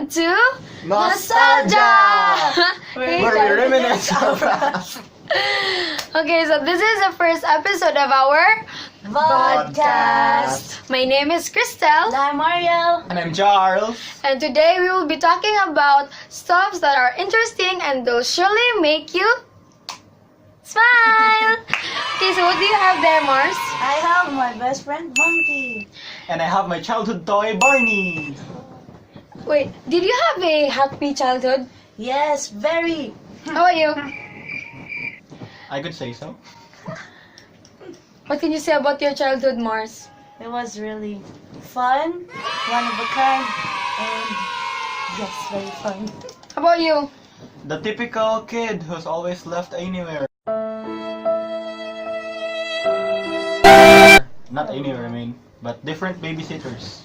welcome to Nostalgia! Hey, Where we reminisce of us. Okay, so this is the first episode of our Vodcast. My name is Krystel, I'm Marielle. And I'm Charles. and today we will be talking about stuffs that are interesting and will surely make you smile. Okay, so what do you have there, Mars? I have my best friend Monkey. And I have my childhood toy, Barney. Wait, did you have a happy childhood? Yes, very. How about you? I could say so. What can you say about your childhood, Mars? It was really fun, one of a kind, and yes, very fun. How about you? The typical kid who's always left anywhere. Not anywhere, I mean, but different babysitters.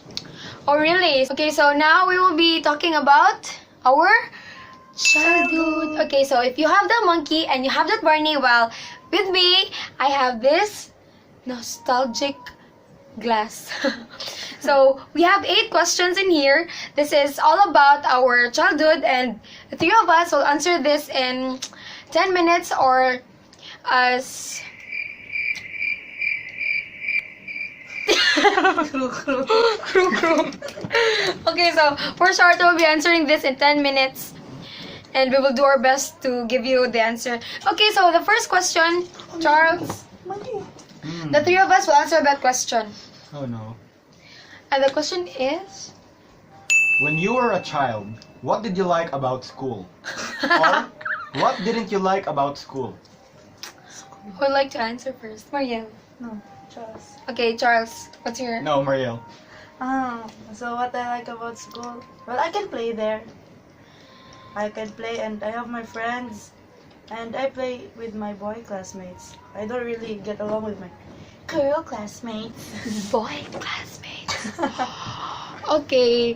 Oh, really? Okay, so now we will be talking about our childhood. Okay, so if you have the monkey and you have that Barney, well, with me, I have this nostalgic glass. So we have 8 questions in here. This is all about our childhood, and the 3 of us will answer this in 10 minutes or as Okay, so for short, we'll be answering this in 10 minutes. And we will do our best to give you the answer. Okay, so the first question, Charles. The 3 of us will answer that question. Oh no. And the question is... When you were a child, what did you like about school? Or what didn't you like about school? Who would like to answer first? Marielle. No, Charles. Okay, Charles, what's your... No, Marielle. So what I like about school? Well, I can play there. I can play and I have my friends. And I play with my boy classmates. I don't really get along with my girl classmates. Boy classmates. Okay.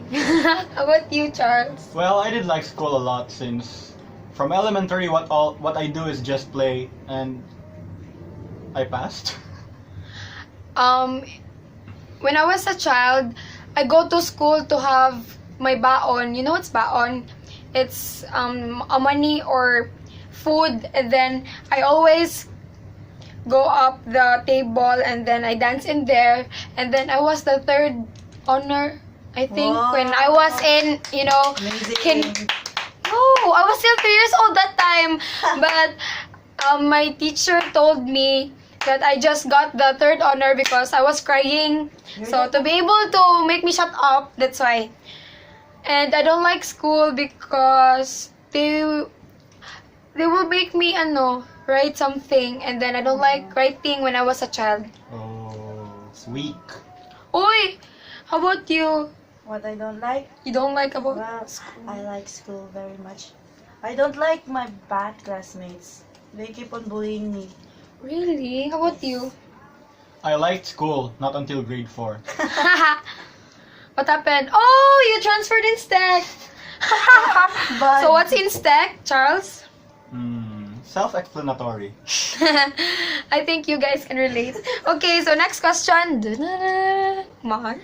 How about you, Charles? Well, I did like school a lot since from elementary what I do is just play and I passed. When I was a child, I go to school to have my baon. You know what's baon? It's a money or food, and then I always go up the table and then I dance in there, and then I was the 3rd honor, I think, Wow. when I was in, Amazing. I was still 3 years old that time, but my teacher told me that I just got the 3rd honor because I was crying. So to be able to make me shut up, that's why. And I don't like school because they will make me write something, and then I don't like writing when I was a child. Oh, it's weak. Oy, how about you? What I don't like? You don't like about Well, I like school very much. I don't like my bad classmates. They keep on bullying me. Really? How about you? I liked school, not until grade 4. What happened? Oh, you transferred in STEC. But So what's in STEC, Charles? Self-explanatory. I think you guys can relate. Okay, so next question. Mars.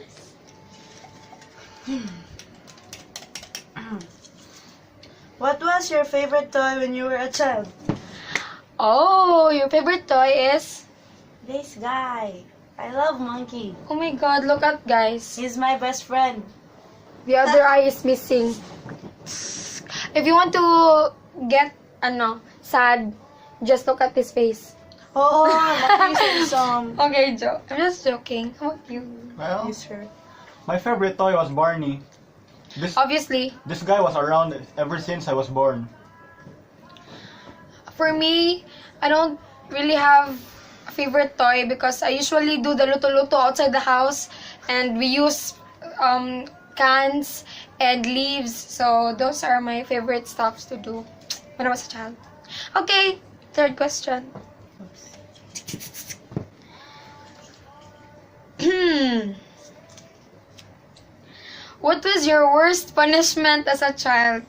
what was your favorite toy when you were a child? Oh, your favorite toy is... This guy. I love Monkey. Oh my god, look at guys. He's my best friend. The other eye is missing. If you want to get sad, just look at his face. Oh, let me say some. Okay, I'm just joking. How about you? Well, He's her. my favorite toy was Barney. Obviously, This guy was around ever since I was born. for me, I don't really have a favorite toy because I usually do the luto-luto outside the house, and we use cans and leaves. So those are my favorite stuffs to do when I was a child. Okay, 3rd question. What was your worst punishment as a child?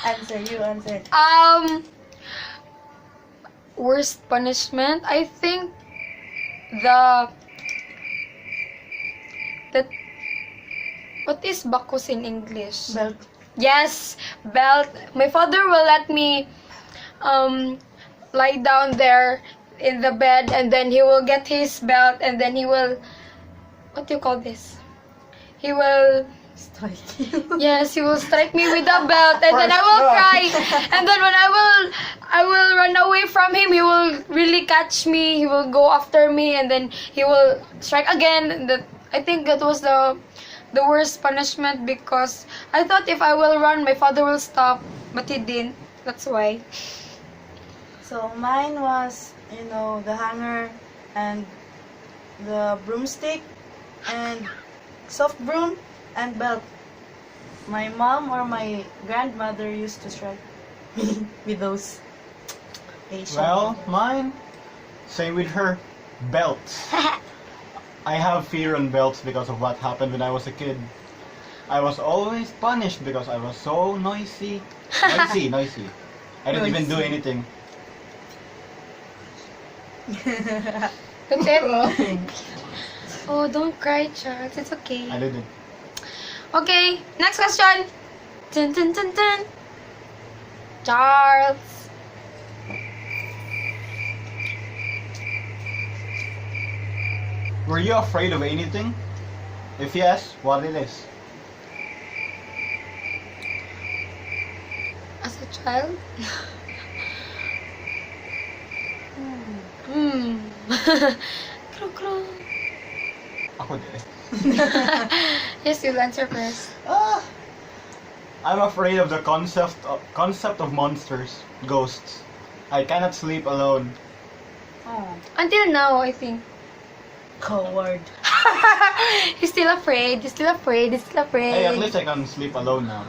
Answer, you answer. Worst punishment? I think the What is bakos in English? Belt. Yes, belt. My father will let me lie down there in the bed, and then he will get his belt, and then he will, what do you call this? He will, Strike you. yes, he will strike me with the belt, and then I will cry. And then when I will run away from him, he will really catch me. He will go after me, and then he will strike again. I think that was the worst punishment, because I thought if I will run, my father will stop, but he didn't. That's why. So mine was, the hanger and the broomstick and soft broom and belt. My mom or my grandmother used to strike me with those. Asian. Well, mine, same with her, belts. I have fear on belts because of what happened when I was a kid. I was always punished because I was so noisy. Noisy. I didn't even do anything. That's it. Oh, don't cry, Charles. It's okay. I didn't. Okay, next question. Dun, dun, dun, dun. Charles. Were you afraid of anything? If yes, what it is? As a child? Hmm. Kro, kro. Ako din. Yes, you'll answer first. I'm afraid of the concept of monsters, ghosts. I cannot sleep alone. Oh, Until now, I think. coward. He's still afraid. He's still afraid. He's still afraid. Hey, at least I can sleep alone now.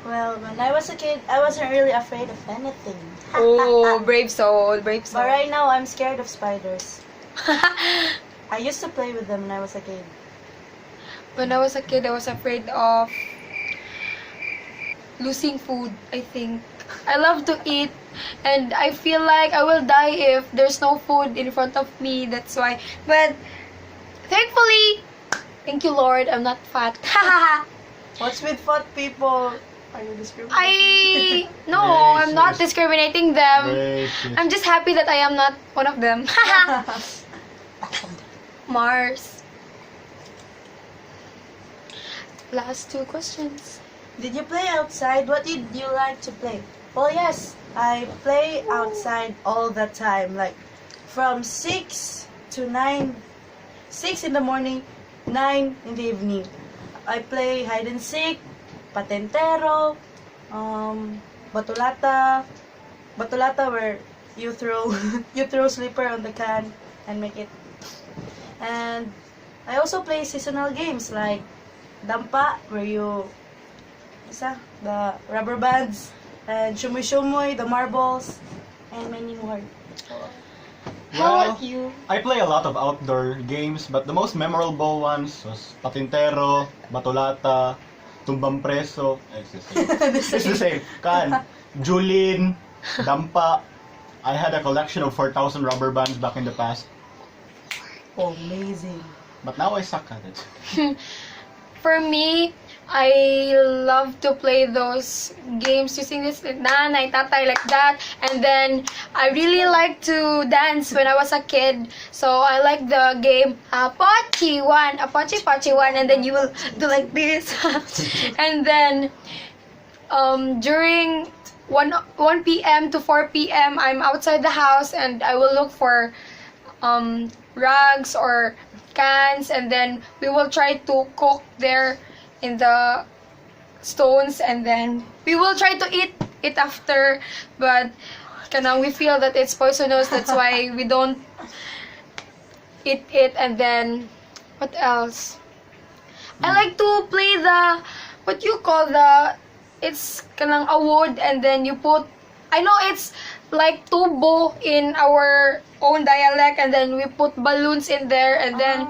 Well, when I was a kid, I wasn't really afraid of anything. Oh, brave soul. Brave soul. But right now, I'm scared of spiders. I used to play with them when I was a kid. When I was a kid, I was afraid of losing food, I think. I love to eat, and I feel like I will die if there's no food in front of me. That's why. But thankfully, thank you, Lord, I'm not fat. What's with fat people? Are you discriminating? No, I'm not Racist. discriminating them. Racist. I'm just happy that I am not one of them. Mars. Last two questions. Did you play outside? What did you like to play? Well, yes, I play outside all the time. Like from 6 to 9, 6 in the morning, 9 in the evening. I play hide and seek, patentero, batulata, where you throw you throw slipper on the can and make it. And I also play seasonal games like dampa, where you the rubber bands, and shumoy, the marbles, and many more. How Well, about you? I play a lot of outdoor games, but the most memorable ones was patintero, batulata, tumbang preso. It's the same. It's the same. Kan, Julin, dampa. I had a collection of 4,000 rubber bands back in the past, Amazing. but now I suck at it. For me, I love to play those games using this nanay, tatay, like that. And then I really like to dance when I was a kid. So I like the game Apache 1, Apache 1, and then you will do like this. And then during 1 p.m. to 4 p.m. I'm outside the house, and I will look for rugs or cans, and then we will try to cook there in the stones, and then we will try to eat it after, but we feel that it's poisonous. That's why we don't eat it. And then what else? I like to play the, what you call it's kanang a wood, and then you put, I know it's like tubo in our own dialect, and then we put balloons in there, and then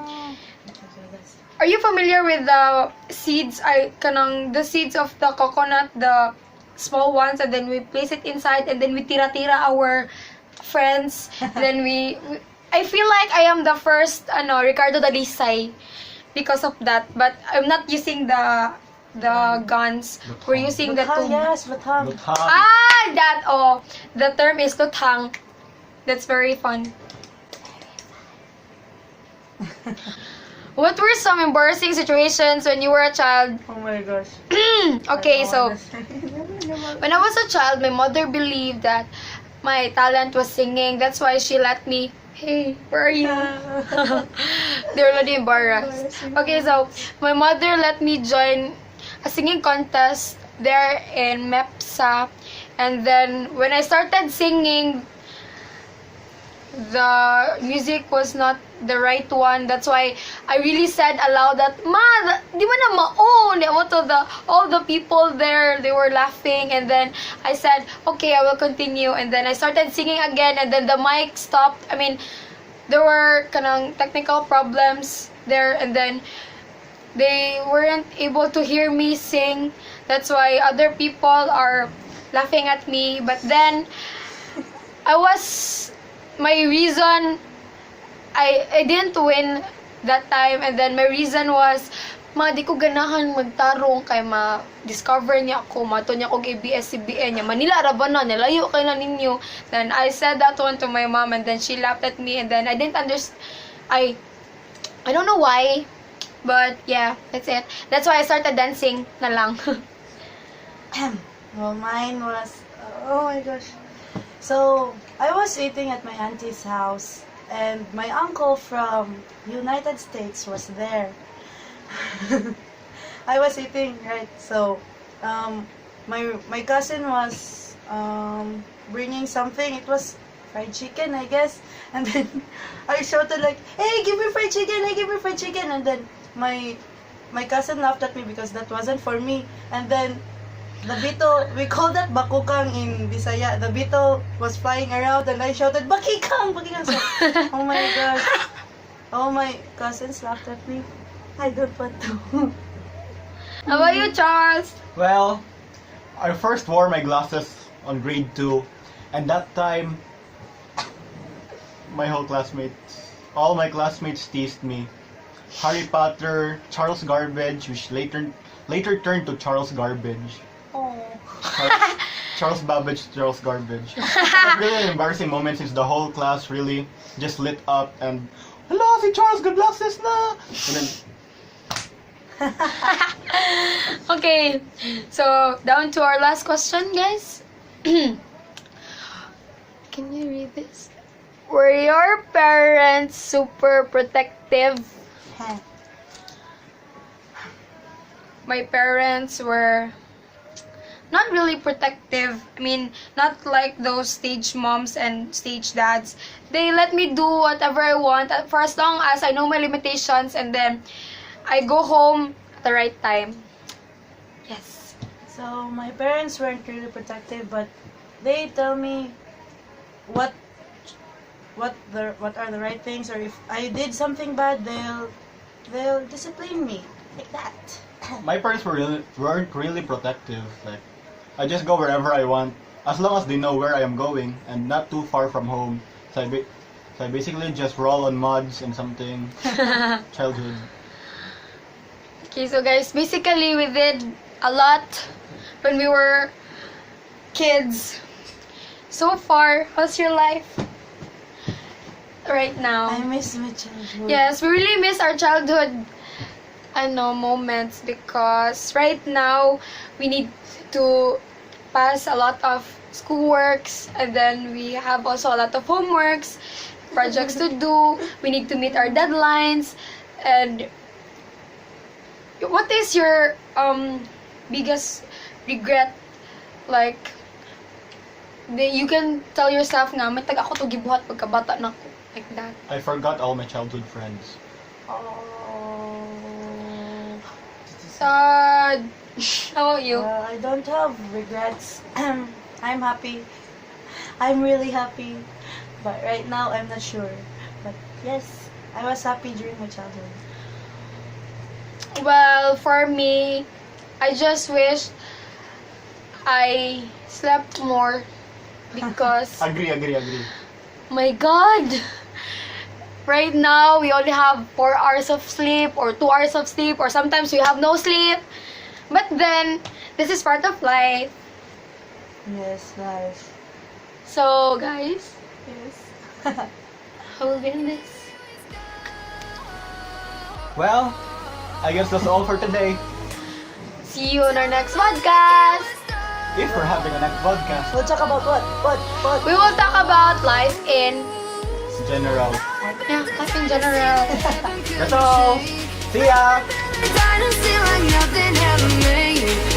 are you familiar with the seeds? The seeds of the coconut, the small ones, and then we place it inside, and then we tira-tira our friends. Then I feel like I am the first, Ricardo Dalisay, because of that. But I'm not using the guns. We're using the Luthang, tube. yes, luthang. Luthang. That, the term is luthang. That's very fun. What were some embarrassing situations when you were a child? Oh my gosh. Okay, I so don't wanna say. when I was a child, my mother believed that my talent was singing. That's why she let me, hey, where are you? They're already embarrassed. Okay, so my mother let me join a singing contest there in MEPSA. And then when I started singing, the music was not the right one. That's why I really said aloud that, Ma, di ba na maon? All the people there, they were laughing. And then I said, okay, I will continue. And then I started singing again. And then the mic stopped. I mean, there were kanang technical problems there. And then they weren't able to hear me sing. That's why other people are laughing at me. But then my reason, I didn't win that time, and then my reason was, Ma, di ko ganahan magtarong kay ma-discover niya ako, mato niya ako ABS-CBN niya, Manila, Rabana, nalayo kayo na ninyo. Then I said that one to my mom, and then she laughed at me, and then I didn't understand, I don't know why, but yeah, that's it. That's why I started dancing na lang. Well, mine was, oh my gosh. So, I was eating at my auntie's house, and my uncle from United States was there. I was eating, right? So, my cousin was bringing something. It was fried chicken, I guess. And then I shouted like, "Hey, give me fried chicken! Hey, give me fried chicken!" And then my cousin laughed at me because that wasn't for me. And then the beetle, we call that bakukang in Bisaya. The beetle was flying around and I shouted, Bakikang! Bakikang! So, oh my gosh. All my cousins laughed at me. I don't want to. How about you, Charles? Well, I first wore my glasses on grade 2, and that time, all my classmates teased me. Harry Potter, Charles Garbage, which later turned to Charles Garbage. Oh. Charles Babbage, Charles Garbage. It was really an embarrassing moment since the whole class really just lit up and, hello, si Charles, good glasses na! And then, Okay, so down to our last question, guys. Can you read this? Were your parents super protective? Heh. My parents were not really protective. I mean, not like those stage moms and stage dads. They let me do whatever I want for as long as I know my limitations, and then I go home at the right time. Yes. So my parents weren't really protective, but they tell me what are the right things, or if I did something bad, they'll discipline me like that. my parents weren't really protective. Like, I just go wherever I want, as long as they know where I am going and not too far from home. So I basically just roll on muds and something. Childhood. Okay, so guys, basically we did a lot when we were kids. So far, how's your life right now? I miss my childhood. Yes, we really miss our childhood moments, because right now we need to pass a lot of schoolworks, and then we have also a lot of homeworks, projects to do. We need to meet our deadlines. And what is your biggest regret? Like, you can tell yourself nga, may tag ako to gibuhat pagkabata na ko. Like that. I forgot all my childhood friends. Oh. Sad. How about you? I don't have regrets. I'm happy. I'm really happy. But right now, I'm not sure. But yes, I was happy during my childhood. Well, for me, I just wish I slept more, because Agree. my God, right now we only have 4 hours of sleep or 2 hours of sleep or sometimes we have no sleep. But then, this is part of life. Yes, life. So, guys, Yes. how will we end this? Well, I guess that's all for today. See you in our next podcast. If we're having a next podcast, We'll talk about what? We will talk about life in, general. yeah, life in general. That's all. See ya! Dynasty like nothing ever made.